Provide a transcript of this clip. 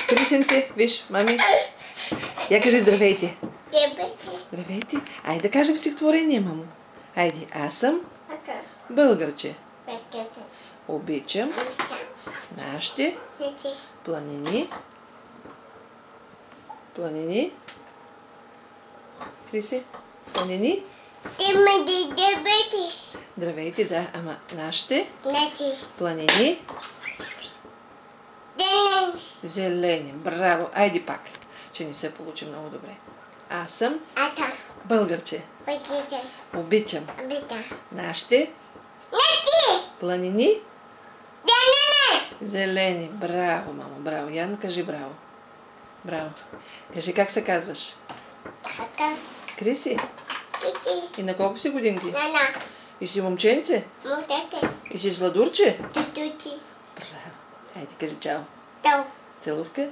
Крисенце, виж, мами. Я кажи здравейте. Здравейте. Здравейте. Айде да кажем стихотворение, мамо. Айде, аз съм българче. Обичам нашите планини. Планини. Криси? Планини? Здравейте, да. Ама нашите планини зелени. Браво. Айде пак. Че не се получи много добре. Аз съм българче. Обичам нашите планини зелени. Браво, мамо. Браво. Ян, кажи браво. Браво. Кажи как се казваш. Криси. И на колко си годинки? И си момченце? И си сладурче? Браво. Айде, кажи чао. Целувка.